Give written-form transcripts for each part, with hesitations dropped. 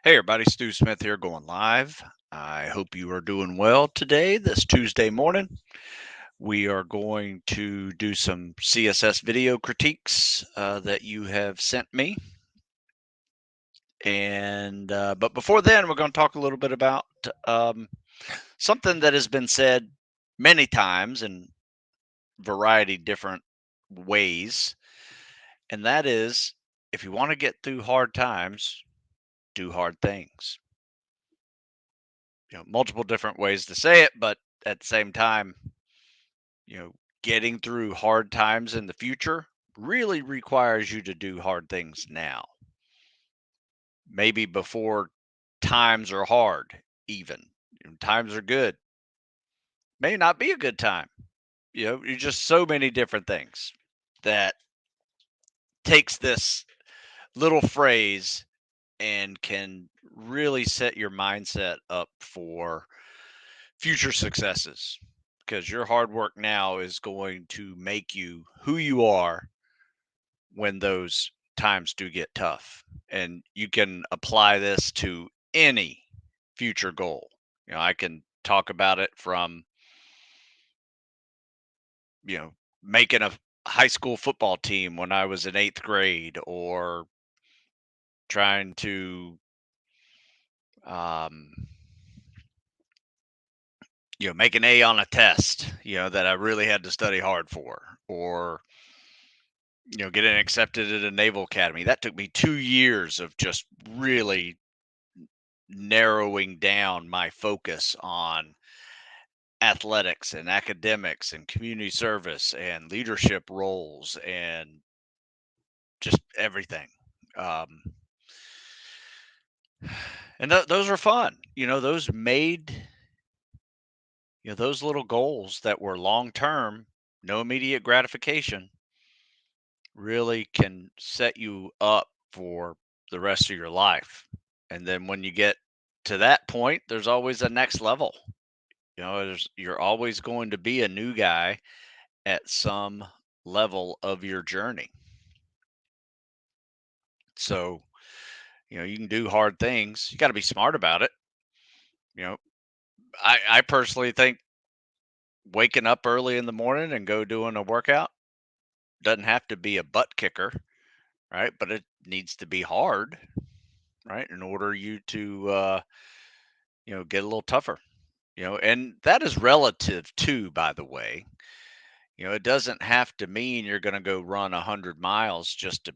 Hey everybody, Stu Smith here going live. I hope you are doing well today, this Tuesday morning. We are going to do some CSS video critiques that you have sent me. But before then, we're going to talk a little bit about something that has been said many times in variety different ways. And that is, if you want to get through hard times, do hard things. Multiple different ways to say it, but at the same time, you know, getting through hard times in the future really requires you to do hard things now. Maybe before times are hard, even. Times are good. May not be a good time. You're just so many different things that takes this little phrase and can really set your mindset up for future successes, because your hard work now is going to make you who you are when those times do get tough. And you can apply this to any future goal. I can talk about it from, you know, making a high school football team when I was in eighth grade, or trying to, um, make an A on a test, that I really had to study hard for, or, getting accepted at a naval academy. That took me 2 years of just really narrowing down my focus on athletics and academics and community service and leadership roles and just everything. Um, and those are fun. Those made, those little goals that were long term, no immediate gratification, really can set you up for the rest of your life. And then when you get to that point, there's always a next level. You're always going to be a new guy at some level of your journey. So, you can do hard things. You got to be smart about it. You know, I personally think waking up early in the morning and go doing a workout doesn't have to be a butt kicker, right? But it needs to be hard, right? In order you to, get a little tougher, and that is relative too, by the way. It doesn't have to mean you're going to go run 100 miles just to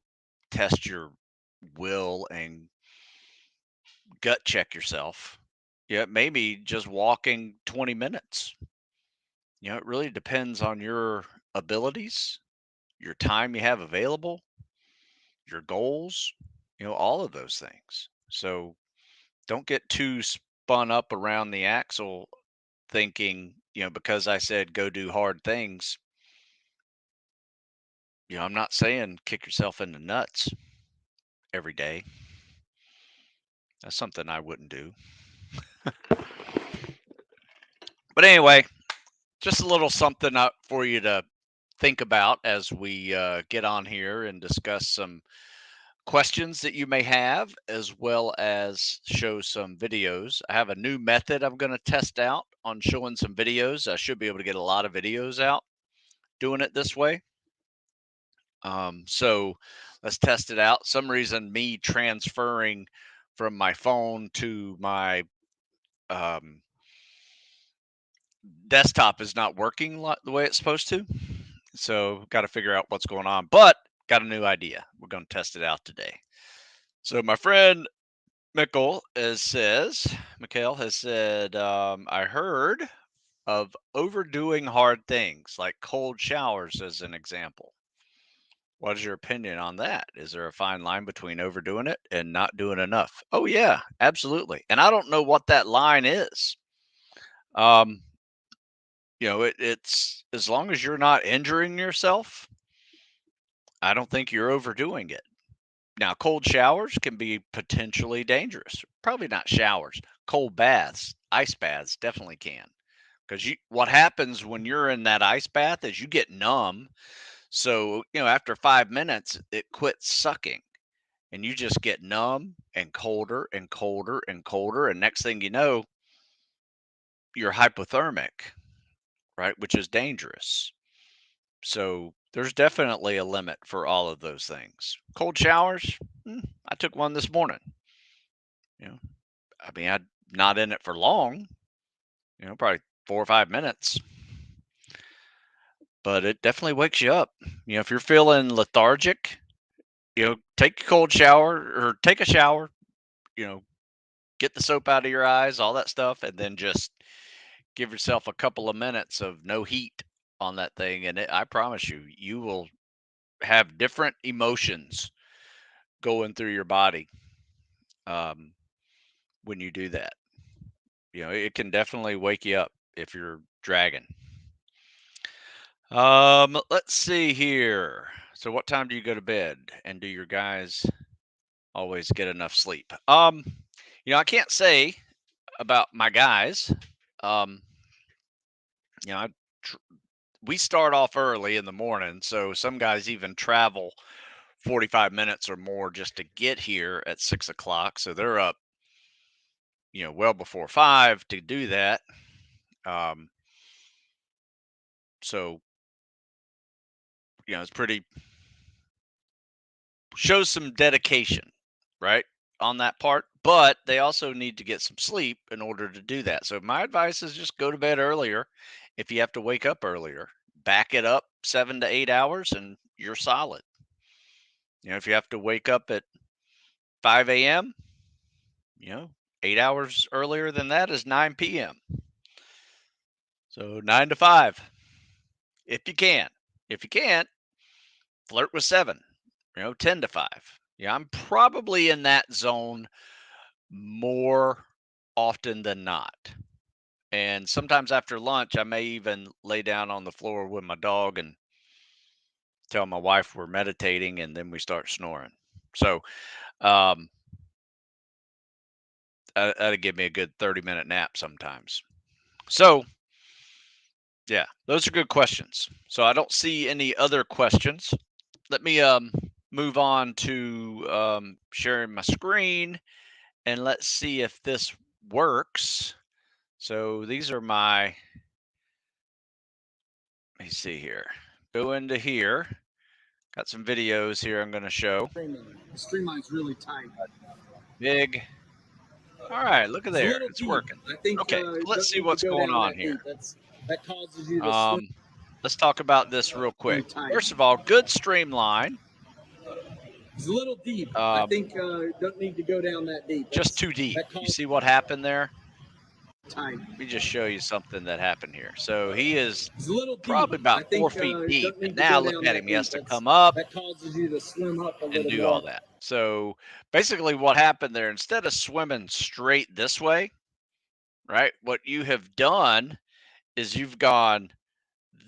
test your will and gut check yourself. Yeah, maybe just walking 20 minutes. It really depends on your abilities, your time you have available, your goals, all of those things. So don't get too spun up around the axle thinking, because I said go do hard things, I'm not saying kick yourself in the nuts every day. That's something I wouldn't do. But anyway, just a little something up for you to think about as we get on here and discuss some questions that you may have, as well as show some videos. I have a new method I'm going to test out on showing some videos. I should be able to get a lot of videos out doing it this way. So let's test it out. Some reason me transferring from my phone to my um, desktop is not working the way it's supposed to. So got to figure out what's going on, but got a new idea. We're going to test it out today. So my friend Mikhail has said, I heard of overdoing hard things like cold showers as an example. What is your opinion on that? Is there a fine line between overdoing it and not doing enough? Oh yeah, absolutely. And I don't know what that line is. Um, it's as long as you're not injuring yourself, I don't think you're overdoing it. Now, cold showers can be potentially dangerous. Probably not showers. Cold baths, ice baths definitely can. Because what happens when you're in that ice bath is you get numb. So, after 5 minutes, it quits sucking. and you just get numb and colder and colder and colder. And next thing you know, you're hypothermic, right? Which is dangerous. So there's definitely a limit for all of those things. Cold showers, I took one this morning. You know, I mean, I'm not in it for long, probably 4 or 5 minutes, but it definitely wakes you up. If you're feeling lethargic, take a cold shower or take a shower, you know, get the soap out of your eyes, all that stuff, and then just give yourself a couple of minutes of no heat on that thing. And I promise you, you will have different emotions going through your body um, when you do that. It can definitely wake you up if you're dragging. Let's see here. So what time do you go to bed, and do your guys always get enough sleep? I can't say about my guys. Um, I we start off early in the morning, so some guys even travel 45 minutes or more just to get here at 6 o'clock. So they're up, well before 5 to do that. Um, so it's pretty shows some dedication, right, on that part. But they also need to get some sleep in order to do that. So my advice is just go to bed earlier. If you have to wake up earlier, back it up 7 to 8 hours, and you're solid. If you have to wake up at 5 a.m., 8 hours earlier than that is 9 p.m. So 9 to 5, if you can. If you can't, flirt with 7, 10 to 5. Yeah, I'm probably in that zone more often than not. And sometimes after lunch, I may even lay down on the floor with my dog and tell my wife we're meditating, and then we start snoring. So, um, that'd give me a good 30-minute nap sometimes. So, yeah, those are good questions. So I don't see any other questions. Let me move on to sharing my screen, and let's see if this works. So these are my, let me see here. Go into here. Got some videos here I'm going to show. The streamline's really tight. Big. All right, look at there. It's working. I think, Okay, let's see what's going on here. That causes you to Let's talk about this real quick. First of all, good streamline. It's a little deep. I think don't need to go down that deep. Just too deep. You see what happened there? Tight. Let me just show you something that happened here. So he is deep. probably about 4 feet deep, and now look at him. He has to come up that causes you to swim up a little and do more. all that. So basically what happened there, instead of swimming straight this way, right, what you have done is you've gone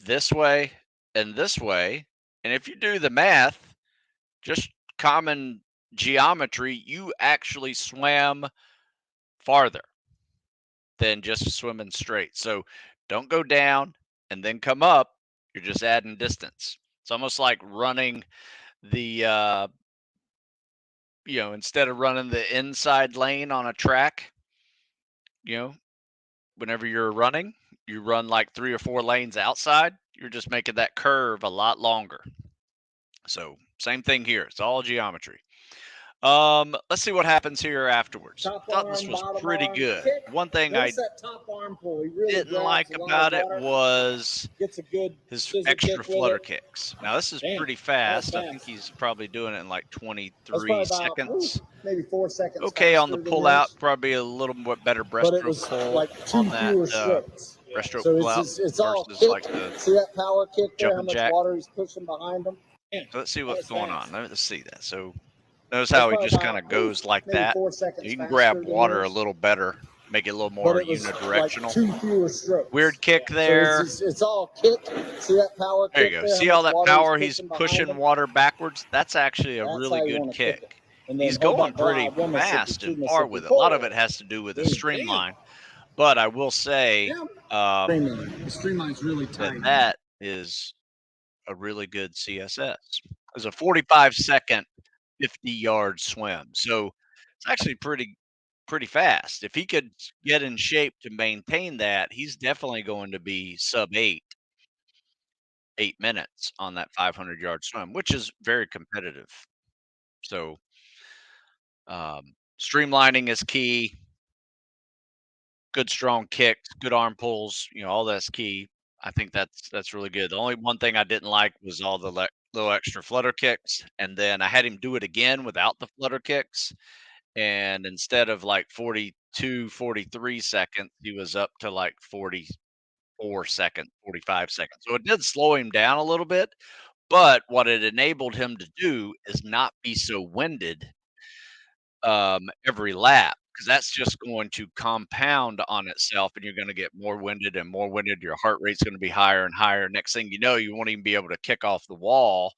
this way and this way. And if you do the math, just common geometry, you actually swam farther than just swimming straight. So don't go down and then come up. You're just adding distance. It's almost like running the, instead of running the inside lane on a track, whenever you're running, you run like 3 or 4 lanes outside. You're just making that curve a lot longer. So same thing here. It's all geometry. Let's see what happens here afterwards. Thought this was pretty good. One thing I didn't like about it was his extra flutter kicks. Now this is pretty fast. I think he's probably doing it in like 23 seconds. Maybe 4 seconds. Okay, on the pull out, probably a little bit better breaststroke pull like on that breaststroke pull out it's all versus kick. like the See that power kick there? How jumping much jack. water he's pushing behind him? So let's see what's going on. Let's see that. So notice how he just kind of goes like that. You can grab water a little better, make it a little more unidirectional. Like 2 fewer strokes. Weird kick there. So it's all kick. See that power kick? There you go. See all that power he's pushing water backwards? That's actually a really good kick. He's going pretty fast and far with it. A lot of it has to do with the streamline. But I will say the streamline's really tight. that is a really good CSS. There's a 45-second 50-yard swim. So it's actually pretty fast. If he could get in shape to maintain that, he's definitely going to be sub 8 minutes on that 500-yard swim, which is very competitive. So, streamlining is key. Good strong kicks, good arm pulls, all that's key. I think that's really good. The only one thing I didn't like was all the little extra flutter kicks, and then I had him do it again without the flutter kicks, and instead of like 42, 43 seconds, he was up to like 44 seconds, 45 seconds. So it did slow him down a little bit, but what it enabled him to do is not be so winded every lap, because that's just going to compound on itself, and you're going to get more winded and more winded. Your heart rate's going to be higher and higher. Next thing you know, you won't even be able to kick off the wall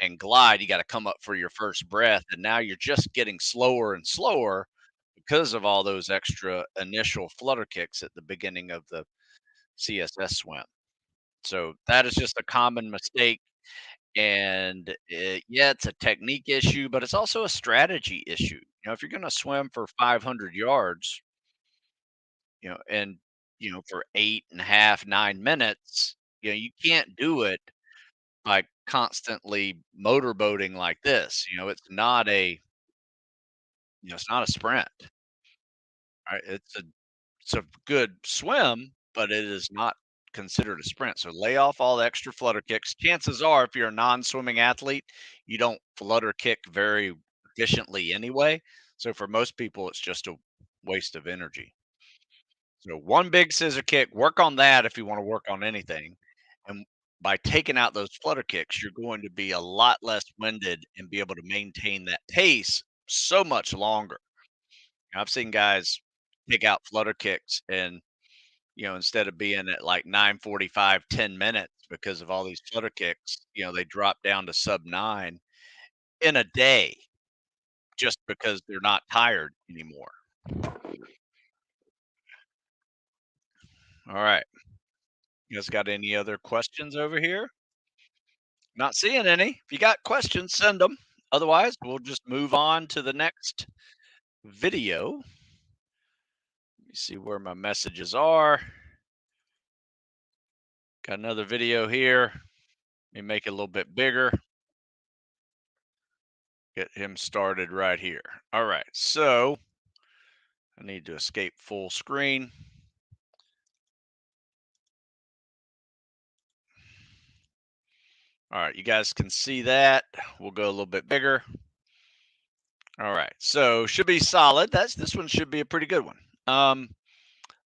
and glide. You got to come up for your first breath, and now you're just getting slower and slower because of all those extra initial flutter kicks at the beginning of the CSS swim. So that is just a common mistake. And yeah, it's a technique issue, but it's also a strategy issue. If you're going to swim for 500 yards, and for 8.5, 9 minutes, you can't do it by constantly motorboating like this. It's not a sprint, right? It's a good swim, but it is not considered a sprint. So lay off all the extra flutter kicks. Chances are, if you're a non-swimming athlete, you don't flutter kick very efficiently anyway. So for most people, it's just a waste of energy. So one big scissor kick, work on that if you want to work on anything. And by taking out those flutter kicks, you're going to be a lot less winded and be able to maintain that pace so much longer. I've seen guys take out flutter kicks and instead of being at like 9:45, 10 minutes because of all these flutter kicks, they drop down to sub 9 in a day just because they're not tired anymore. All right. You guys got any other questions over here? Not seeing any. If you got questions, send them. Otherwise, we'll just move on to the next video. Let me see where my messages are. Got another video here. Let me make it a little bit bigger. Get him started right here. All right. So I need to escape full screen. All right. You guys can see that. We'll go a little bit bigger. All right. So should be solid. This one should be a pretty good one.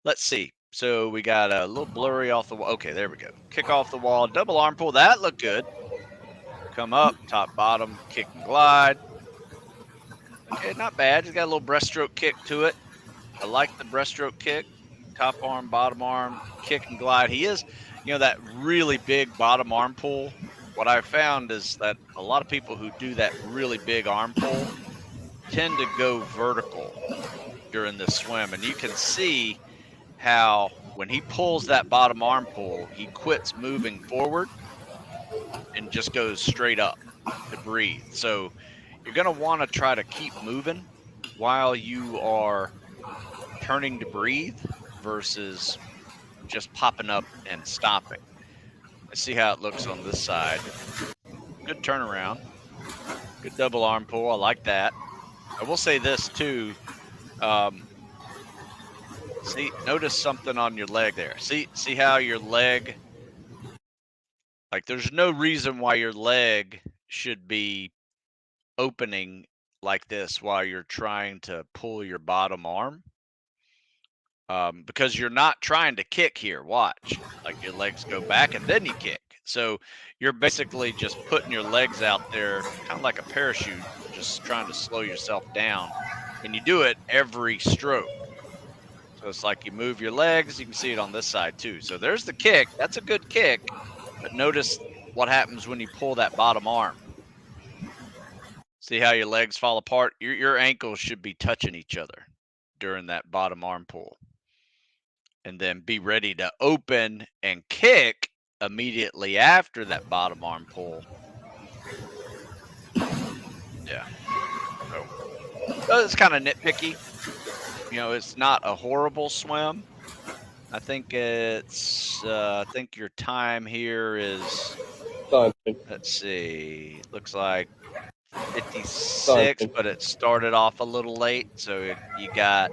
Let's see. So we got a little blurry off the wall. Okay, there we go. Kick off the wall, double arm pull. That looked good. Come up, top, bottom, kick and glide. Okay, not bad. He's got a little breaststroke kick to it. I like the breaststroke kick. Top arm, bottom arm, kick and glide. He is, that really big bottom arm pull. What I found is that a lot of people who do that really big arm pull tend to go vertical during the swim. And you can see how when he pulls that bottom arm pull, he quits moving forward and just goes straight up to breathe. So you're going to want to try to keep moving while you are turning to breathe versus just popping up and stopping. Let's see how it looks on this side. Good turnaround. Good double arm pull. I like that. I will say this too. See, notice something on your leg there. See how your leg, like there's no reason why your leg should be opening like this while you're trying to pull your bottom arm. Because you're not trying to kick here. Watch, like your legs go back and then you kick. So you're basically just putting your legs out there, kind of like a parachute, just trying to slow yourself down. And you do it every stroke. So it's like you move your legs. You can see it on this side too. So there's the kick. That's a good kick. But notice what happens when you pull that bottom arm. See how your legs fall apart? Your ankles should be touching each other during that bottom arm pull. And then be ready to open and kick immediately after that bottom arm pull. Yeah. It's kind of nitpicky. It's not a horrible swim. I think your time here is, Fine. let's see, looks like Fine. 56, but it started off a little late. So you got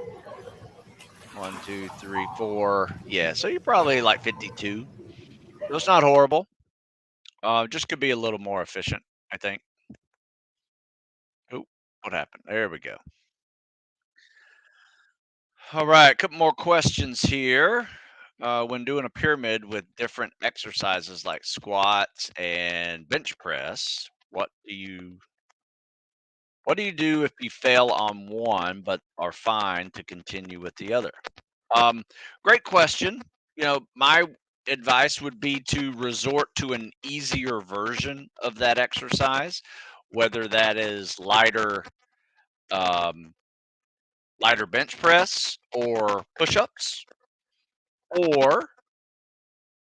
one, two, three, four. Yeah, so you're probably like 52. So it's not horrible. Just could be a little more efficient, I think. Oh, what happened? There we go. All right, a couple more questions here. When doing a pyramid with different exercises like squats and bench press, what do you do if you fail on one but are fine to continue with the other? Um, Great question. My advice would be to resort to an easier version of that exercise, whether that is um, lighter bench press or push-ups, or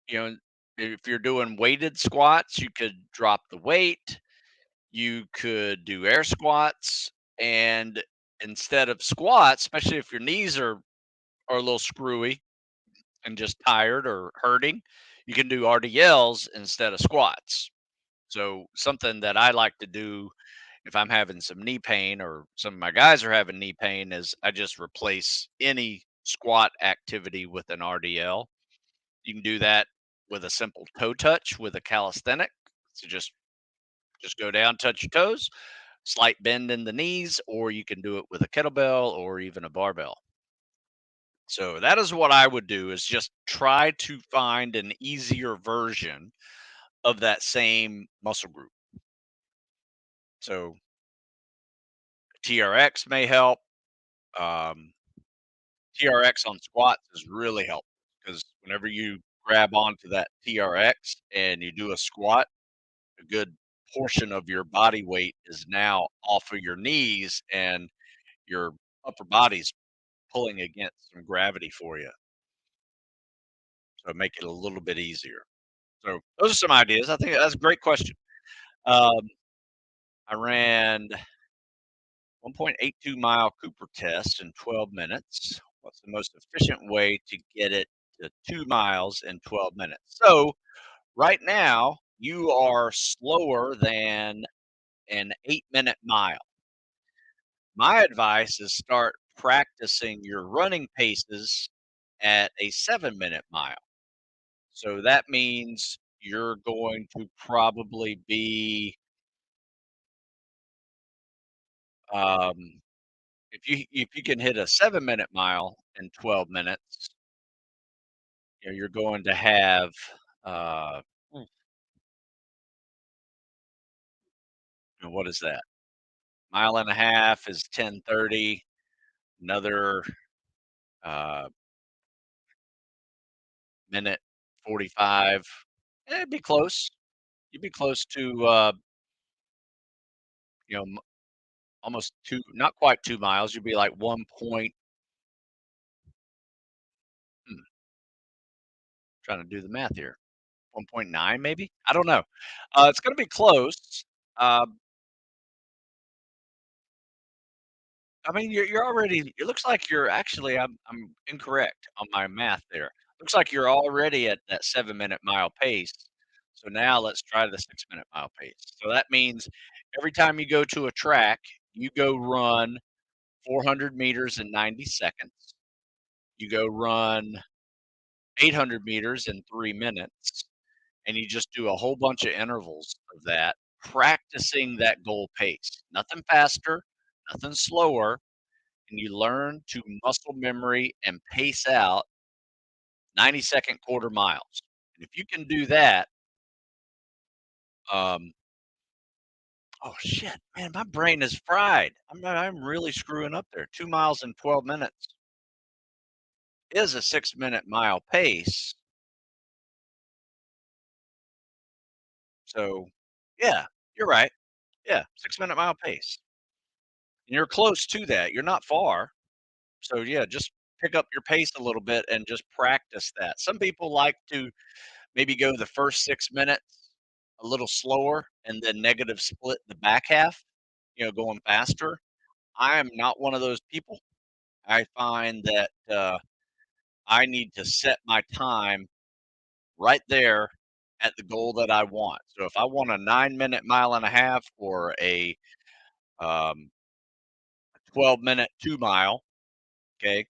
you know, if you're doing weighted squats, you could drop the weight. You could do air squats, and instead of squats, especially if your knees are a little screwy and just tired or hurting, you can do RDLs instead of squats. So something that I like to do if I'm having some knee pain or some of my guys are having knee pain is I just replace any squat activity with an RDL. You can do that with a simple toe touch with a calisthenic. So just go down, touch your toes, slight bend in the knees, or you can do it with a kettlebell or even a barbell. So that is what I would do, is just try to find an easier version of that same muscle group. So TRX may help. Um, TRX on squats is really helpful because whenever you grab onto that TRX and you do a squat, a good portion of your body weight is now off of your knees and your upper body's pulling against some gravity for you. So make it a little bit easier. So those are some ideas. I think that's a great question. Um, I ran 1.82-mile Cooper test in 12 minutes. What's the most efficient way to get it to 2 miles in 12 minutes? So right now, you are slower than an 8-minute mile. My advice is start practicing your running paces at a 7-minute mile. So that means you're going to probably be, um, if you can hit a 7-minute mile in 12 minutes, you're going to have, uh, what is that? Mile and a half is 10:30. Another uh, minute 45. It'd be close. You'd be close to, you know, almost two, not quite 2 miles. You'd be like 1 point. Hmm, trying to do the math here. 1.9 maybe? I don't know. It's gonna be close. Um, I mean, you're already, it looks like you're actually, I'm incorrect on my math there. Looks like you're already at that 7-minute mile pace. So now let's try the 6-minute mile pace. So that means every time you go to a track, you go run 400 meters in 90 seconds. You go run 800 meters in 3 minutes, and you just do a whole bunch of intervals of that, practicing that goal pace. Nothing faster, nothing slower, and you learn to muscle memory and pace out 90-second quarter miles. And if you can do that, um, oh shit, man, my brain is fried. I'm really screwing up there. 2 miles in 12 minutes is a 6-minute mile pace. So yeah, you're right. Yeah, 6-minute mile pace. And you're close to that. You're not far. So yeah, just pick up your pace a little bit and just practice that. Some people like to maybe go the first 6 minutes a little slower and then negative split the back half, going faster. I am not one of those people. I find that I need to set my time right there at the goal that I want. So if I want a 9-minute mile and a half or a 12-minute 2 mile, okay,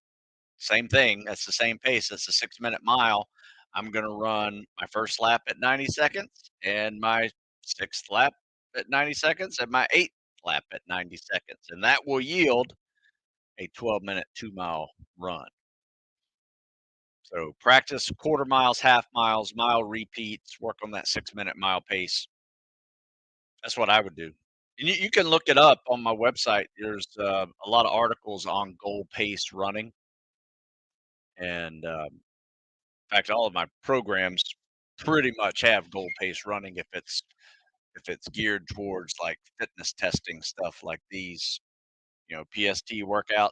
same thing. That's the same pace. That's a 6-minute mile. I'm going to run my first lap at 90 seconds and my sixth lap at 90 seconds and my eighth lap at 90 seconds. And that will yield a 12-minute 2 mile run. So practice quarter miles, half miles, mile repeats, work on that 6-minute mile pace. That's what I would do. And you can look it up on my website. There's a lot of articles on goal pace running. And in fact, all of my programs pretty much have goal pace running if it's geared towards like fitness testing stuff like these, PST workouts,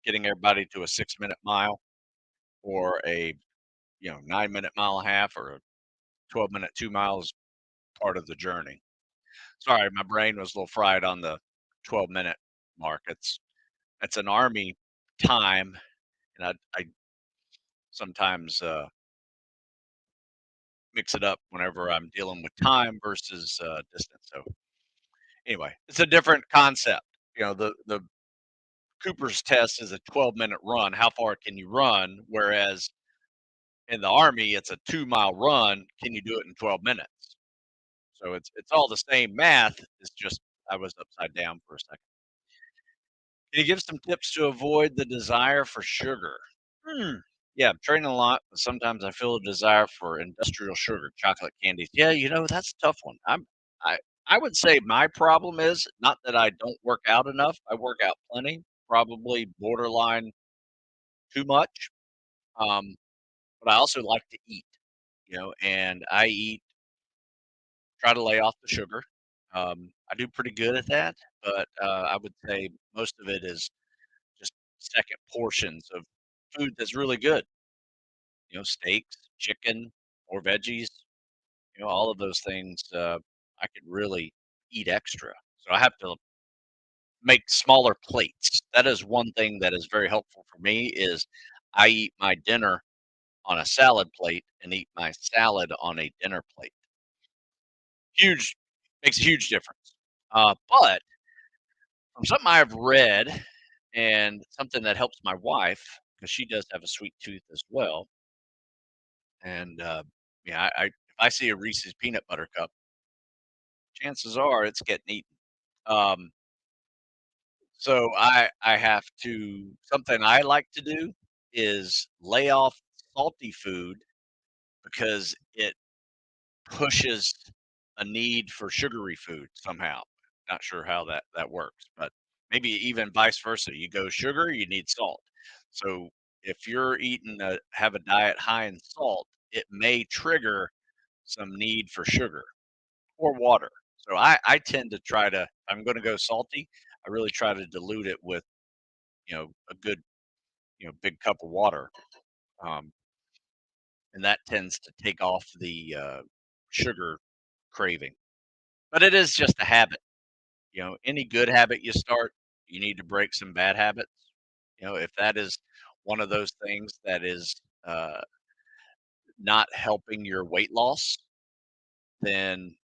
getting everybody to a 6-minute mile or a 9-minute mile and a half or a 12-minute 2 miles part of the journey. Sorry, my brain was a little fried on the 12-minute mark. It's an army time, and I sometimes mix it up whenever I'm dealing with time versus distance. So anyway, it's a different concept. The Cooper's test is a 12-minute run. How far can you run? Whereas in the army, it's a 2 mile run. Can you do it in 12 minutes? So it's all the same math. It's just I was upside down for a second. Can you give some tips to avoid the desire for sugar? Hmm. Yeah, I'm training a lot, but sometimes I feel a desire for industrial sugar, chocolate candies. Yeah, that's a tough one. I I would say my problem is not that I don't work out enough. I work out plenty, probably borderline too much. Um, but I also like to eat, and I try to lay off the sugar. I do pretty good at that, but I would say most of it is just second portions of food that's really good. Steaks, chicken, or veggies. All of those things I could really eat extra. So I have to make smaller plates. That is one thing that is very helpful for me is I eat my dinner on a salad plate and eat my salad on a dinner plate. Huge makes a huge difference. But from something I've read and something that helps my wife because she does have a sweet tooth as well. And yeah, if I see a Reese's peanut butter cup, chances are it's getting eaten. Um, so I have to something I like to do is lay off salty food because it pushes a need for sugary food somehow. Not sure how that works, but maybe even vice versa. You go sugar, you need salt. So if you're have a diet high in salt, it may trigger some need for sugar or water. So I tend to try to, if I'm going to go salty, I really try to dilute it with, a good, big cup of water. Um, and that tends to take off the sugar craving. But it is just a habit. Any good habit you start, you need to break some bad habits. If that is one of those things that is uh, not helping your weight loss, then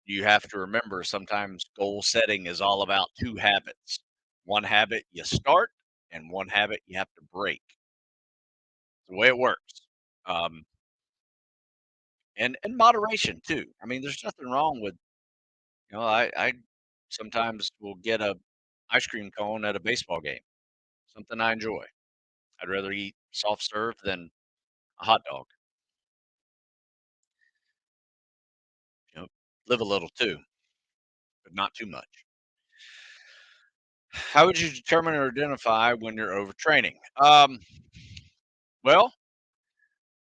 you have to remember sometimes goal setting is all about two habits. One habit you start, and one habit you have to break. It's the way it works. Um, and moderation too. I mean, there's nothing wrong with I sometimes will get a ice cream cone at a baseball game. Something I enjoy. I'd rather eat soft serve than a hot dog. You know, live a little too, but not too much. How would you determine or identify when you're overtraining? Well,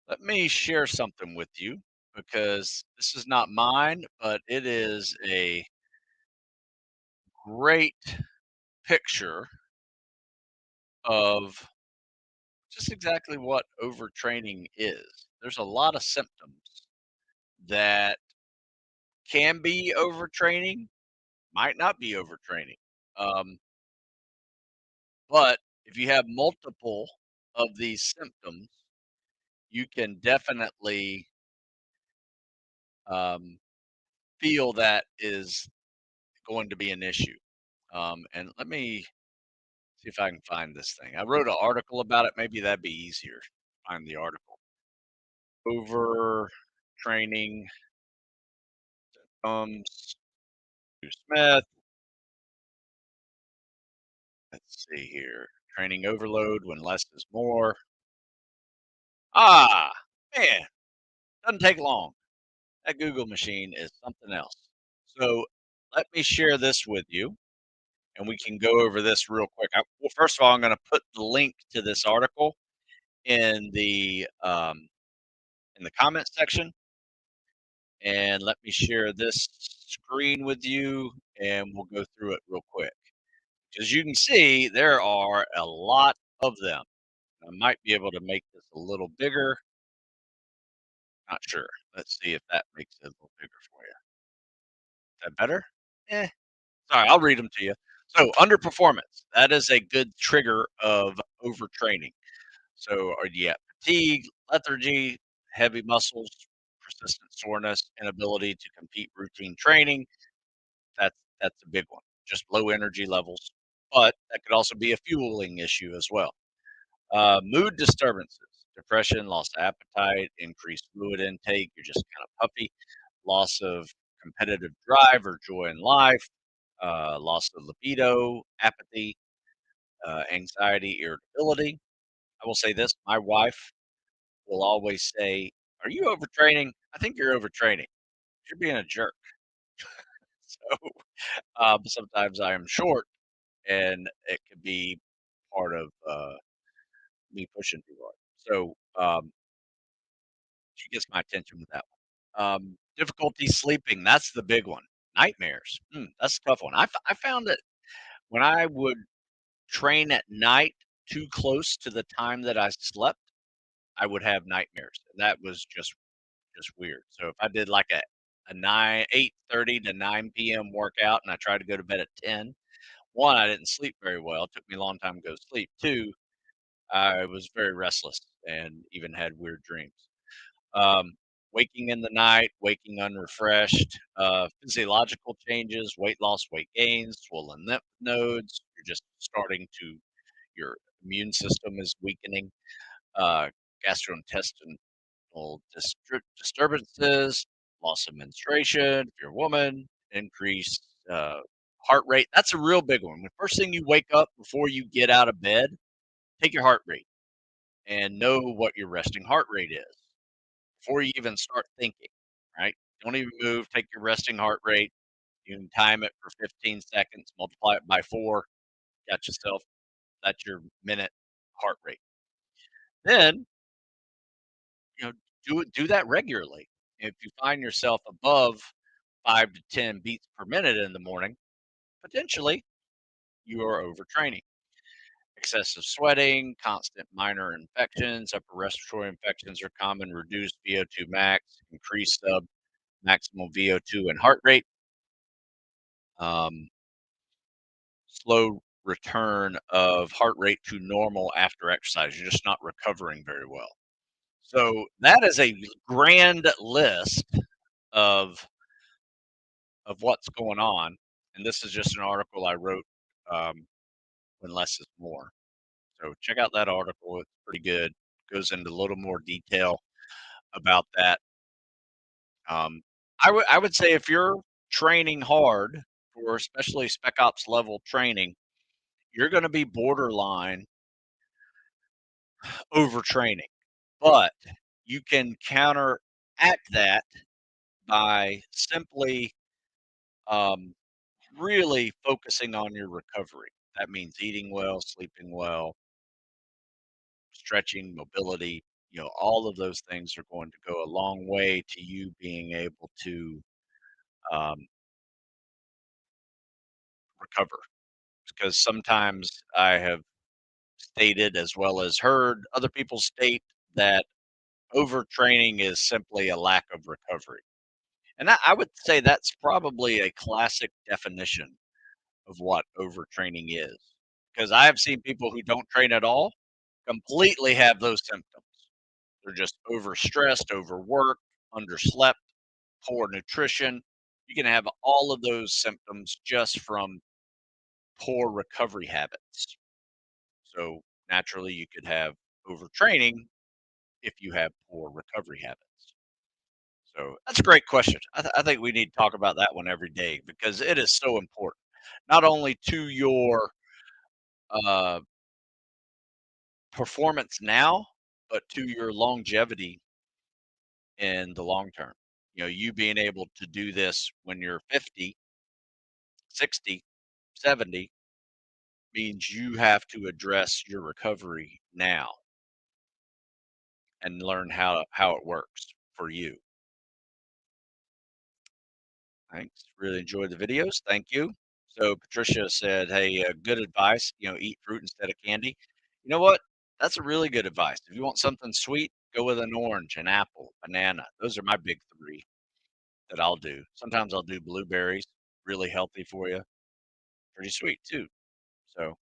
let me share something with you because this is not mine, but it is a great picture of just exactly what overtraining is. There's a lot of symptoms that can be overtraining, might not be overtraining. Um, But if you have multiple of these symptoms, you can definitely um, feel that is going to be an issue. And let me see if I can find this thing. I wrote an article about it. Maybe that'd be easier. Find the article. Overtraining comes to Smith. Let's see here. Training overload when less is more. Ah, man, doesn't take long. That Google machine is something else. So let me share this with you, and we can go over this real quick. Well, first of all, I'm going to put the link to this article in the comment section, and let me share this screen with you, and we'll go through it real quick. As you can see, there are a lot of them. I might be able to make this a little bigger. Not sure. Let's see if that makes it a little bigger for you. Is that better? Eh. Sorry, I'll read them to you. So, underperformance. That is a good trigger of overtraining. So, are you at fatigue, lethargy, heavy muscles, persistent soreness, inability to compete routine training? That's a big one. Just low energy levels, but that could also be a fueling issue as well. Mood disturbances, depression, lost appetite, increased fluid intake. You're just kind of puffy. Loss of competitive drive or joy in life. Loss of libido, apathy, anxiety, irritability. I will say this: my wife will always say, "Are you overtraining? I think you're overtraining. You're being a jerk." So sometimes I am short, and it could be part of me pushing too hard. So she gets my attention with that one. Difficulty sleeping, that's the big one. Nightmares, that's a tough one. I found that when I would train at night too close to the time that I slept, I would have nightmares. That was just weird. So if I did like a 8:30 to 9 p.m. workout and I tried to go to bed at 10, one, I didn't sleep very well. It took me a long time to go to sleep. Two, I was very restless and even had weird dreams. Um, Waking in the night, waking unrefreshed, physiological changes, weight loss, weight gains, swollen lymph nodes. You're just starting to, your immune system is weakening, gastrointestinal disturbances, loss of menstruation, if you're a woman, increased heart rate. That's a real big one. The first thing you wake up before you get out of bed, take your heart rate and know what your resting heart rate is before you even start thinking, right? Don't even move. Take your resting heart rate. You can time it for 15 seconds, multiply it by four, got yourself, that's your minute heart rate. Then, you know, do that regularly. If you find yourself above 5 to 10 beats per minute in the morning, potentially you are overtraining. Excessive sweating, constant minor infections, upper respiratory infections are common, reduced VO2 max, increased maximum VO2 and heart rate, um, slow return of heart rate to normal after exercise. You're just not recovering very well. So that is a grand list of what's going on, and this is just an article I wrote um, when less is more. So check out that article; it's pretty good. Goes into a little more detail about that. Um, I would say if you're training hard for especially spec ops level training, you're going to be borderline overtraining, but you can counteract that by simply um, really focusing on your recovery. That means eating well, sleeping well, stretching, mobility. All of those things are going to go a long way to you being able to um, recover. Because sometimes I have stated, as well as heard other people state, that overtraining is simply a lack of recovery. And I would say that's probably a classic definition of what overtraining is. because I have seen people who don't train at all completely have those symptoms. They're just overstressed, overworked, underslept, poor nutrition. You can have all of those symptoms just from poor recovery habits. So naturally, you could have overtraining if you have poor recovery habits. So that's a great question. I think we need to talk about that one every day because it is so important, not only to your uh, performance now, but to your longevity in the long term. You being able to do this when you're 50, 60, 70 means you have to address your recovery now and learn how it works for you. Thanks. Really enjoyed the videos. Thank you. So Patricia said, "Hey, good advice. Eat fruit instead of candy." You know what? That's a really good advice. If you want something sweet, go with an orange, an apple, banana. Those are my big three that I'll do. Sometimes I'll do blueberries. Really healthy for you. Pretty sweet too. So,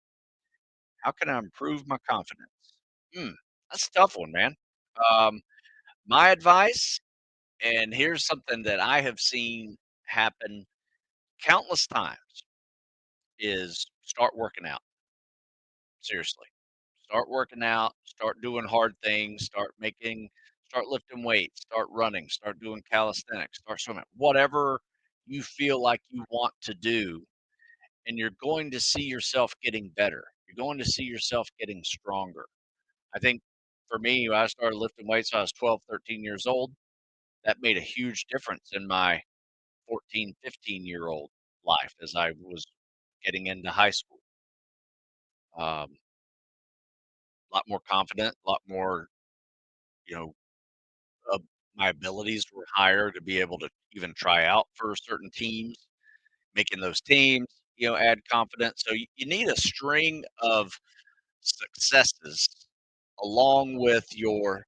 how can I improve my confidence? Hmm, that's a tough one, man. Um, my advice, and here's something that I have seen happen countless times, is start working out. Seriously. Start working out, start doing hard things, start lifting weights, start running, start doing calisthenics, start swimming, whatever you feel like you want to do. And you're going to see yourself getting better. You're going to see yourself getting stronger. I think for me, when I started lifting weights when I was 12, 13 years old, that made a huge difference in my 14, 15-year-old life as I was getting into high school. A lot more confident, a lot more, you know, uh, my abilities were higher to be able to even try out for certain teams. Making those teams, add confidence. So you need a string of successes along with your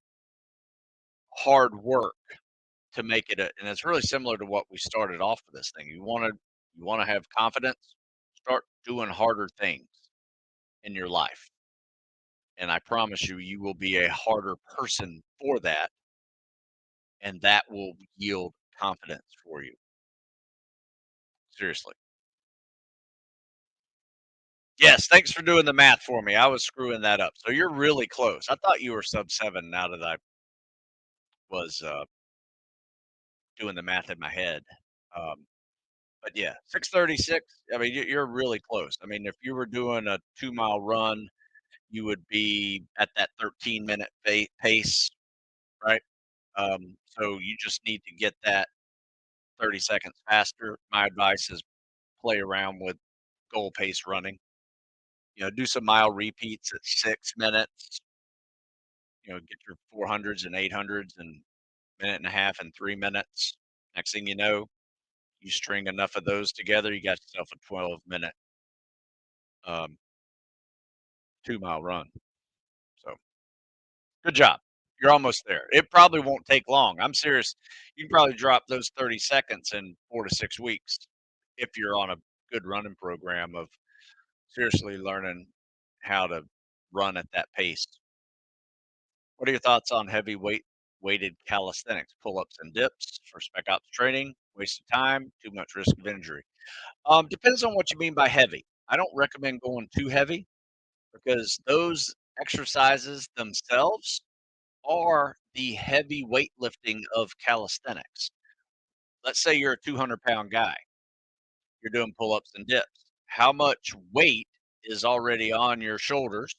hard work to make it and it's really similar to what we started off with this thing. You want to have confidence, start doing harder things in your life. And I promise you, you will be a harder person for that, and that will yield confidence for you. Seriously. Yes, thanks for doing the math for me. I was screwing that up. So you're really close. I thought you were sub 7 now that I was, doing the math in my head. Um, but yeah, 6:36, I mean, you're really close. I mean, if you were doing a 2-mile run, you would be at that 13-minute pace, right? So you just need to get that 30 seconds faster. My advice is play around with goal pace running. Do some mile repeats at 6 minutes. Get your 400s and 800s in minute and a half and 3 minutes. Next thing you know, you string enough of those together, you got yourself a 12-minute 2-mile run. So good job. You're almost there. It probably won't take long. I'm serious. You can probably drop those 30 seconds in 4 to 6 weeks if you're on a good running program of seriously learning how to run at that pace. What are your thoughts on weighted calisthenics, pull-ups and dips for spec ops training? Waste of time, too much risk of injury. Depends on what you mean by heavy. I don't recommend going too heavy because those exercises themselves are the heavy weightlifting of calisthenics. Let's say you're a 200-pound guy, you're doing pull-ups and dips. How much weight is already on your shoulders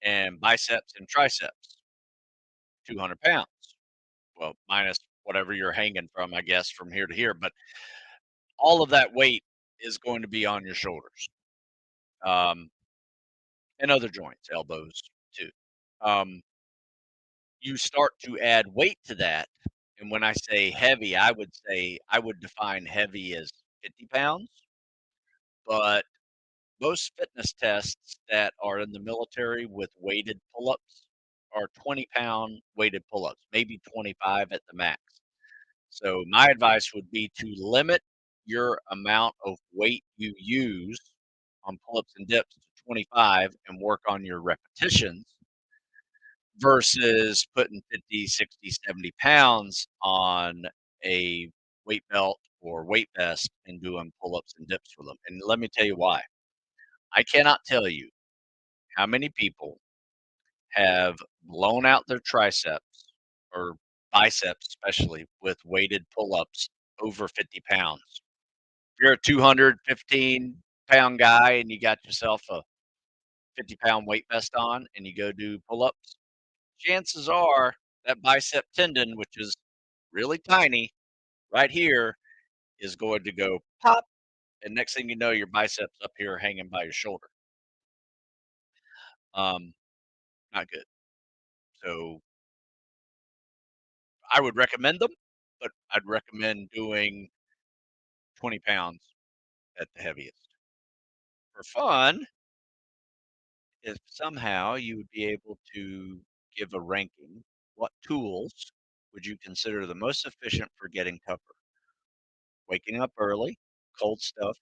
and biceps and triceps? 200 pounds. Well, minus whatever you're hanging from, I guess, from here to here. But all of that weight is going to be on your shoulders, um, and other joints, elbows too. Um, you start to add weight to that. And when I say heavy, I would define heavy as 50 pounds. But most fitness tests that are in the military with weighted pull ups are 20-pound weighted pull ups, maybe 25 at the max. So my advice would be to limit your amount of weight you use on pull-ups and dips to 25 and work on your repetitions versus putting 50, 60, 70 pounds on a weight belt or weight vest and doing pull-ups and dips for them. And let me tell you why. I cannot tell you how many people have blown out their triceps or biceps, especially with weighted pull-ups over 50 pounds. If you're a 215-pound guy and you got yourself a 50-pound weight vest on and you go do pull-ups, chances are that bicep tendon, which is really tiny right here, is going to go pop. And next thing you know, your biceps up here hanging by your shoulder. Um, Not good. So I would recommend them, but I'd recommend doing 20 pounds at the heaviest. For fun, if somehow you would be able to give a ranking, what tools would you consider the most efficient for getting tougher? Waking up early, cold stuff,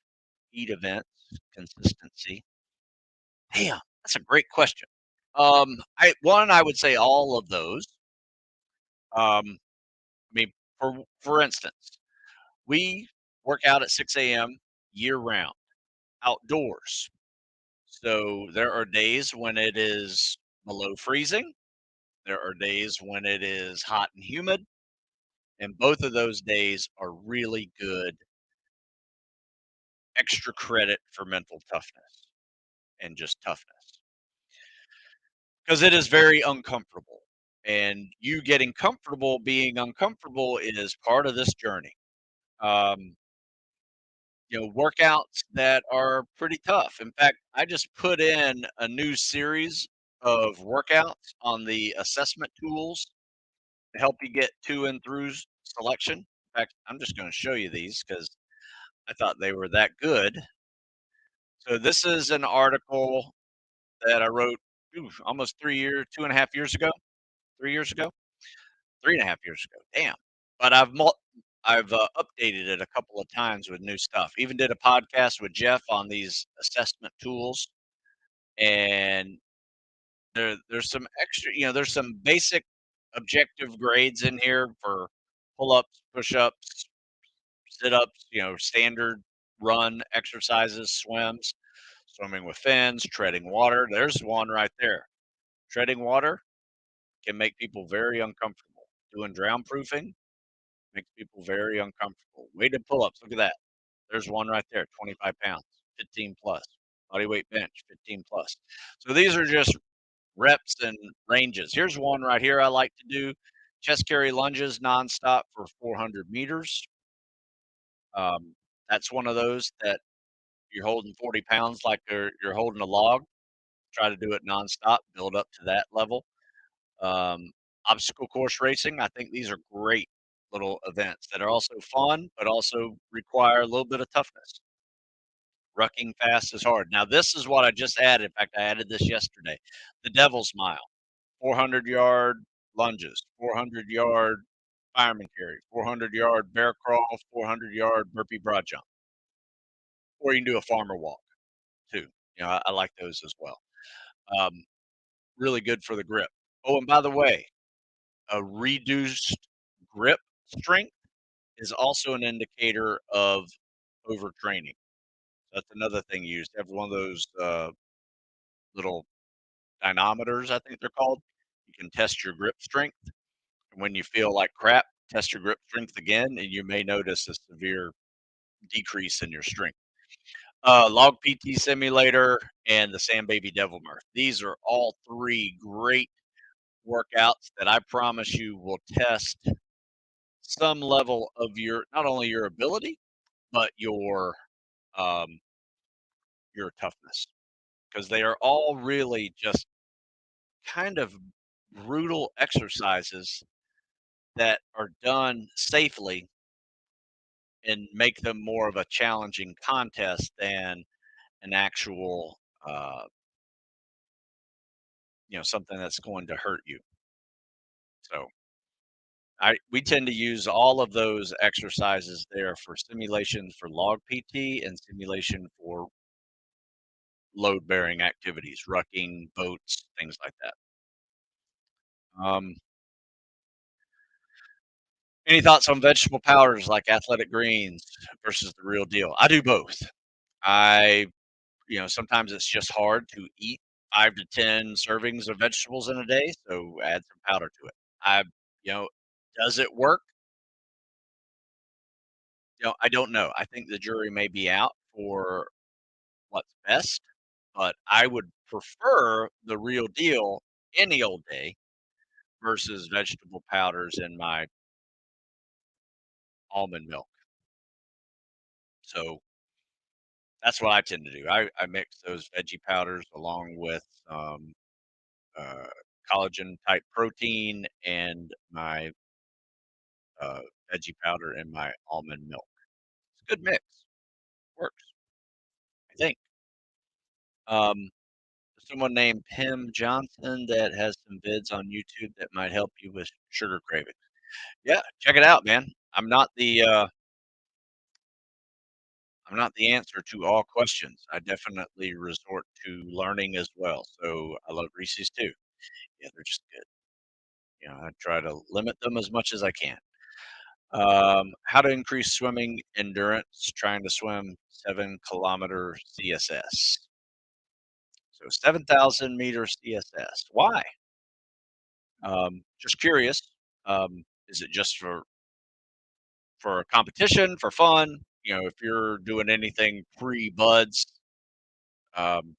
heat events, consistency. Damn, that's a great question. I would say all of those. I mean, for instance, we work out at 6 a.m. year round, outdoors. So there are days when it is below freezing. There are days when it is hot and humid, and both of those days are really good extra credit for mental toughness and just toughness because it is very uncomfortable. And you getting comfortable being uncomfortable is part of this journey. Um, Workouts that are pretty tough. In fact, I just put in a new series of workouts on the assessment tools to help you get to and through selection. In fact, I'm just going to show you these because I thought they were that good. So this is an article that I wrote almost 3 years, 2.5 years ago, 3 years ago, 3.5 years ago. Damn. But I've updated it a couple of times with new stuff. Even did a podcast with Jeff on these assessment tools, and there's some extra. There's some basic objective grades in here for pull-ups, push-ups, sit-ups. Standard run exercises, swims, swimming with fins, treading water. There's one right there. Treading water can make people very uncomfortable. Doing drown proofing makes people very uncomfortable. Weighted pull-ups, look at that. There's one right there, 25 pounds, 15 plus. Body weight bench, 15 plus. So these are just reps and ranges. Here's one right here I like to do. Chest carry lunges nonstop for 400 meters. That's one of those that you're holding 40 pounds like you're holding a log. Try to do it nonstop, build up to that level. Um, Obstacle course racing, I think these are great little events that are also fun, but also require a little bit of toughness. Rucking fast is hard. Now, this is what I just added. In fact, I added this yesterday. The Devil's Mile, 400-yard lunges, 400-yard fireman carry, 400-yard bear crawl, 400-yard burpee broad jump. Or you can do a farmer walk too. I like those as well. Um, Really good for the grip. Oh, and by the way, a reduced grip strength is also an indicator of overtraining. That's another thing used. Have one of those little dynamometers, I think they're called. You can test your grip strength. And when you feel like crap, test your grip strength again, and you may notice a severe decrease in your strength. Log PT Simulator and the Sand Baby Devil Mirth. These are all three great workouts that I promise you will test some level of your not only your ability but um, your toughness because they are all really just kind of brutal exercises that are done safely and make them more of a challenging contest than an actual something that's going to hurt you. So we tend to use all of those exercises there for simulation for log PT and simulation for load bearing activities, rucking, boats, things like that. Um, any thoughts on vegetable powders like athletic greens versus the real deal? I do both. I, sometimes it's just hard to eat 5 to 10 servings of vegetables in a day, so add some powder to it. I, you know, does it work? I don't know. I think the jury may be out for what's best, but I would prefer the real deal any old day versus vegetable powders in my almond milk. So that's what I tend to do. I mix those veggie powders along with uh, collagen type protein and my veggie powder in my almond milk. It's a good mix. Works, I think. Um, there's someone named Pim Johnson that has some vids on YouTube that might help you with sugar cravings. Yeah, check it out, man. I'm not the answer to all questions. I definitely resort to learning as well. So I love Reese's too. Yeah, they're just good. I try to limit them as much as I can. How to increase swimming endurance, trying to swim 7 kilometer CSS. So 7,000 meter CSS. Why? Just curious. Is it just for a competition, for fun? If you're doing anything pre-buds, um,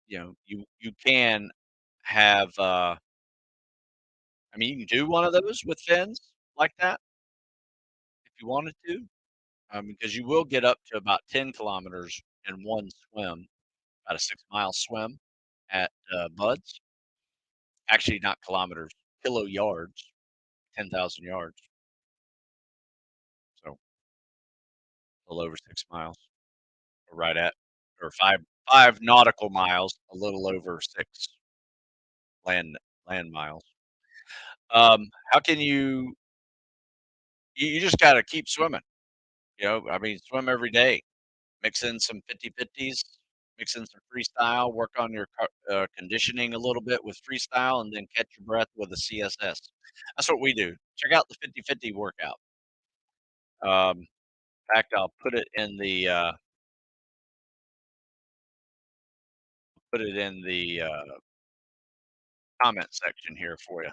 you can have. I mean, you can do one of those with fins like that if you wanted to, because you will get up to about 10 kilometers in one swim, about a 6 mile swim at buds. Actually, not kilometers, kilo yards, 10,000 yards. So a little over 6 miles, or right at, or five nautical miles, a little over 6 land miles. How can you just got to keep swimming. I mean, swim every day. Mix in some 50/50s, mix in some freestyle, work on your conditioning a little bit with freestyle, and then catch your breath with a CSS. That's what we do. Check out the 50/50 workout. In fact, I'll put it in the comment section here for you.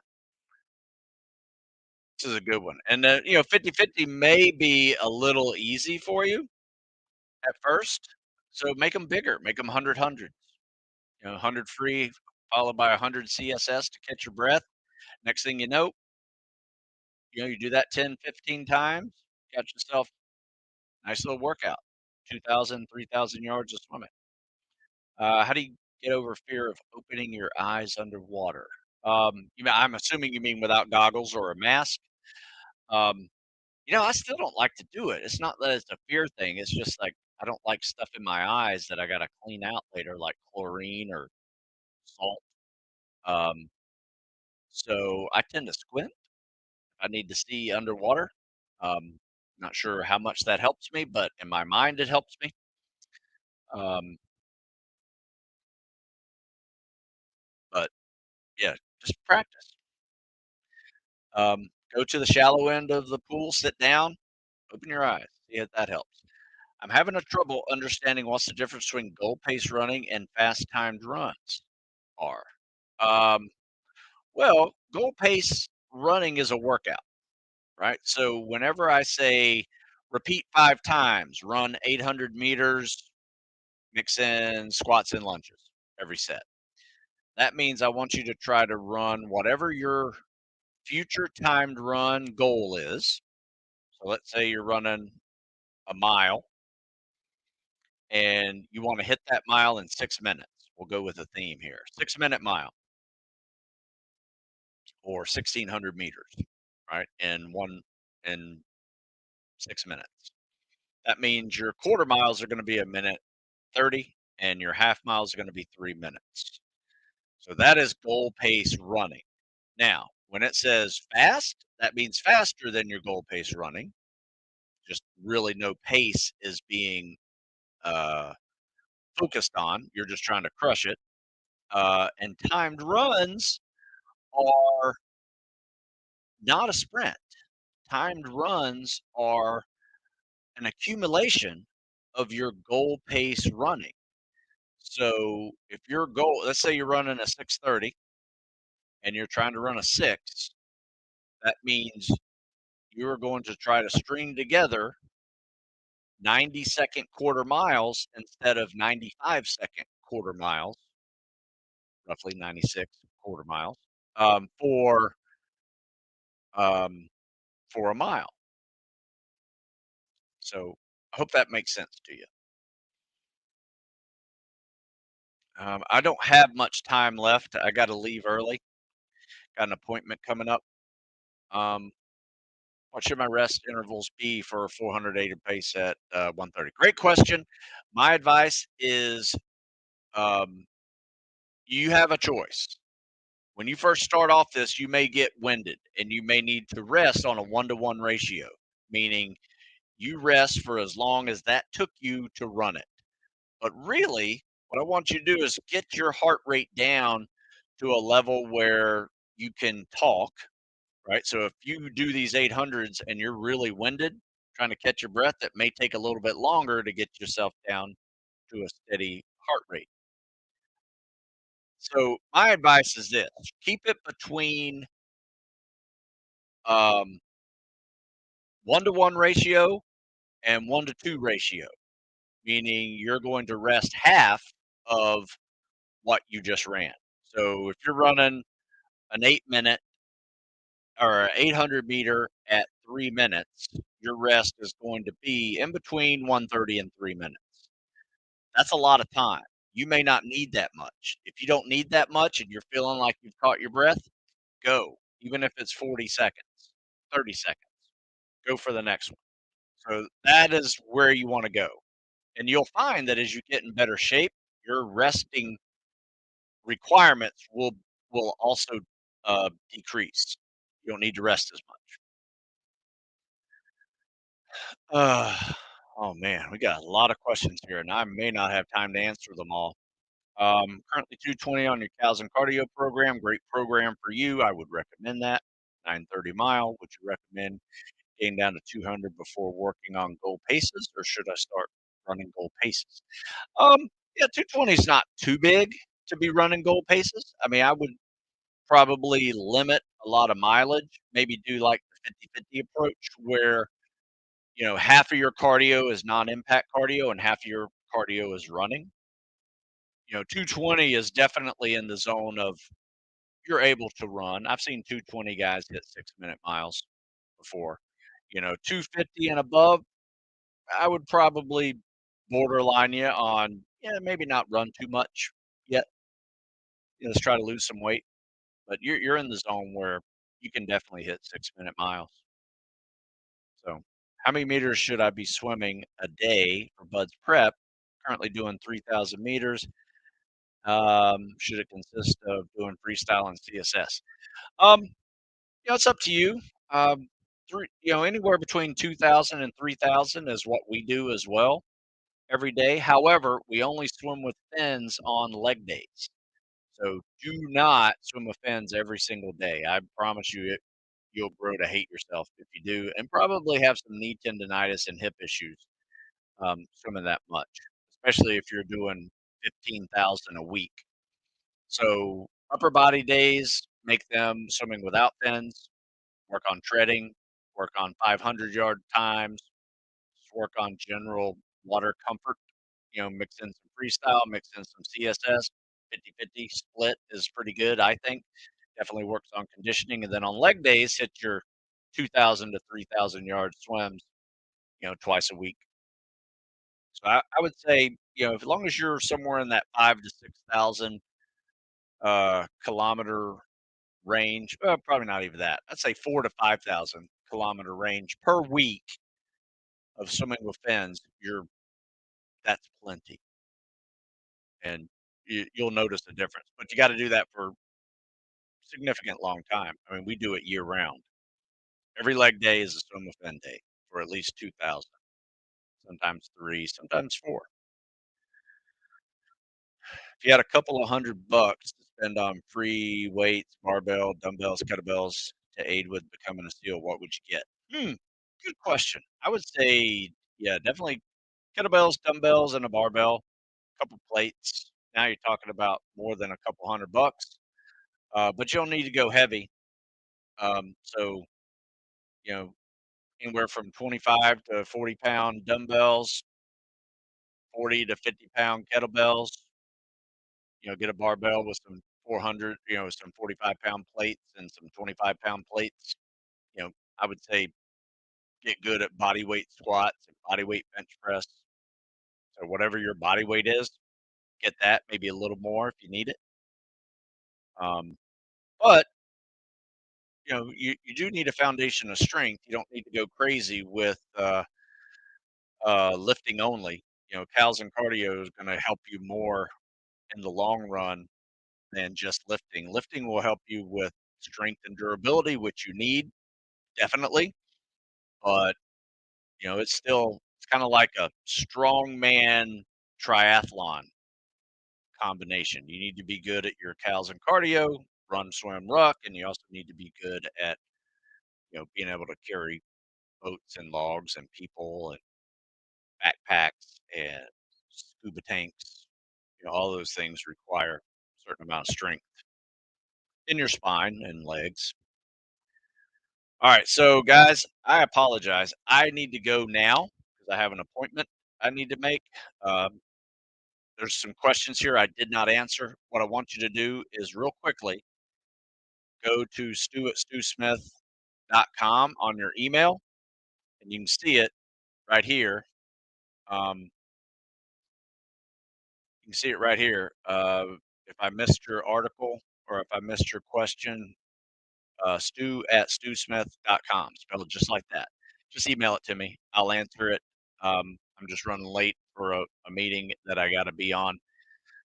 This is a good one. And 50/50 may be a little easy for you at first, so make them bigger. Make them 100. 100 free followed by 100 CSS to catch your breath. Next thing you do that 10, 15 times, got yourself a nice little workout. 2,000, 3,000 yards of swimming. How do you get over fear of opening your eyes underwater? I'm assuming you mean without goggles or a mask. Um, I still don't like to do it. It's not that it's a fear thing. It's just like I don't like stuff in my eyes that I got to clean out later, like chlorine or salt. Um, so I tend to squint if I need to see underwater. Um, not sure how much that helps me, but in my mind, it helps me. Um, but yeah, just practice. Go to the shallow end of the pool, sit down, open your eyes, see if that helps. I'm having a trouble understanding what's the difference between goal pace running and fast timed runs are. Um, well, goal pace running is a workout, right? So whenever I say repeat 5 times, run 800 meters, mix in squats and lunges every set. That means I want you to try to run whatever your future timed run goal is. So let's say you're running a mile and you want to hit that mile in 6 minutes. We'll go with a theme here, 6 minute mile or 1,600 meters, right? In 6 minutes. That means your quarter miles are going to be a minute 30 and your half miles are going to be 3 minutes. So that is goal pace running. Now, when it says fast, that means faster than your goal pace running. Just really no pace is being uh, focused on. You're just trying to crush it. And timed runs are not a sprint. Timed runs are an accumulation of your goal pace running. So if your goal, let's say you're running a 6:30 and you're trying to run a 6, that means you're going to try to string together 90-second quarter miles instead of 95-second quarter miles, roughly 96 quarter miles, um, for um, for a mile. So I hope that makes sense to you. I don't have much time left. I got to leave early. Got an appointment coming up. Um, what should my rest intervals be for a 400 aided pace at 130? Great question. My advice is um, you have a choice. When you first start off this, you may get winded and you may need to rest on a 1-to-1 ratio, meaning you rest for as long as that took you to run it. But really, what I want you to do is get your heart rate down to a level where you can talk, right? So if you do these 800s and you're really winded, trying to catch your breath, it may take a little bit longer to get yourself down to a steady heart rate. So my advice is this: keep it between um, 1-to-1 ratio and 1-to-2 ratio, meaning you're going to rest half of what you just ran. So if you're running an 8-minute or 800-meter at 3 minutes, your rest is going to be in between 130 and 3 minutes. That's a lot of time. You may not need that much. If you don't need that much and you're feeling like you've caught your breath, go. Even if it's 40 seconds, 30 seconds, go for the next one. So that is where you want to go. And you'll find that as you get in better shape, your resting requirements will also decrease. You don't need to rest as much. Oh man, we got a lot of questions here, and I may not have time to answer them all. Currently 220 on your cows and cardio program. Great program for you. I would recommend that. 930 mile. Would you recommend getting down to 200 before working on goal paces, or should I start running goal paces? Um, yeah, 220 is not too big to be running goal paces. I mean, I would probably limit a lot of mileage, maybe do like the 50-50 approach where, half of your cardio is non-impact cardio and half of your cardio is running. 220 is definitely in the zone of you're able to run. I've seen 220 guys hit 6-minute miles before. 250 and above, I would probably borderline you on, yeah, maybe not run too much yet. Let's try to lose some weight, but you're in the zone where you can definitely hit 6-minute miles. So, how many meters should I be swimming a day for Bud's prep? Currently doing 3,000 meters. Should it consist of doing freestyle and CSS? It's up to you. Anywhere between 2,000 and 3,000 is what we do as well every day. However, we only swim with fins on leg days. So do not swim with fins every single day. I promise you, you'll grow to hate yourself if you do, and probably have some knee tendonitis and hip issues swimming that much, especially if you're doing 15,000 a week. So upper body days, make them swimming without fins, work on treading, work on 500-yard times, just work on general water comfort, mix in some freestyle, mix in some CSS. 50-50 split is pretty good, I think. Definitely works on conditioning. And then on leg days, hit your 2,000 to 3,000 yard swims, twice a week. So I would say, as long as you're somewhere in that 5 to 6,000 kilometer range, probably not even that. I'd say 4 to 5,000 kilometer range per week of swimming with fins. That's plenty, and you'll notice the difference. But you got to do that for significant long time. I mean, we do it year round. Every leg day is a swim with fin day for at least 2,000, sometimes three, sometimes four. if you had a couple of $100 to spend on free weights, barbell, dumbbells, kettlebells to aid with becoming a SEAL, what would you get? Good question. I would say, yeah, definitely kettlebells, dumbbells, and a barbell, a couple plates. Now you're talking about more than a couple $100, but you don't need to go heavy. So, you know, anywhere from 25 to 40-pound dumbbells, 40 to 50-pound kettlebells. Get a barbell with some 400, some 45-pound plates and some 25-pound plates. You know, I would say get good at body weight squats and body weight bench press. So whatever your body weight is, get that, maybe a little more if you need it. But you do need a foundation of strength. You don't need to go crazy with lifting only. Cals and cardio is going to help you more in the long run than just lifting. Lifting will help you with strength and durability, which you need definitely, but it's kind of like a strongman triathlon combination. You need to be good at your cals and cardio, run, swim, ruck, and you also need to be good at being able to carry boats and logs and people and backpacks and scuba tanks. All those things require a certain amount of strength in your spine and legs. All right, so guys, I apologize. I need to go now because I have an appointment I need to make. Um, there's some questions here I did not answer. What I want you to do is real quickly go to stu@stewsmith.com on your email, and you can see it right here. Um, you can see it right here. If I missed your article or if I missed your question, stu@stewsmith.com, spelled just like that. Just email it to me. I'll answer it. I'm just running late for a meeting that I got to be on.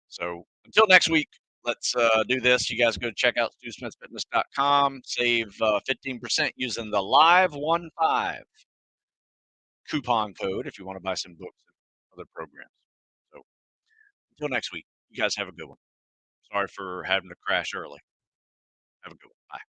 So until next week, let's do this. You guys go check out stewsmithfitness.com. Save 15% using the Live15 coupon code if you want to buy some books and other programs. So until next week, you guys have a good one. Sorry for having to crash early. Have a good one. Bye.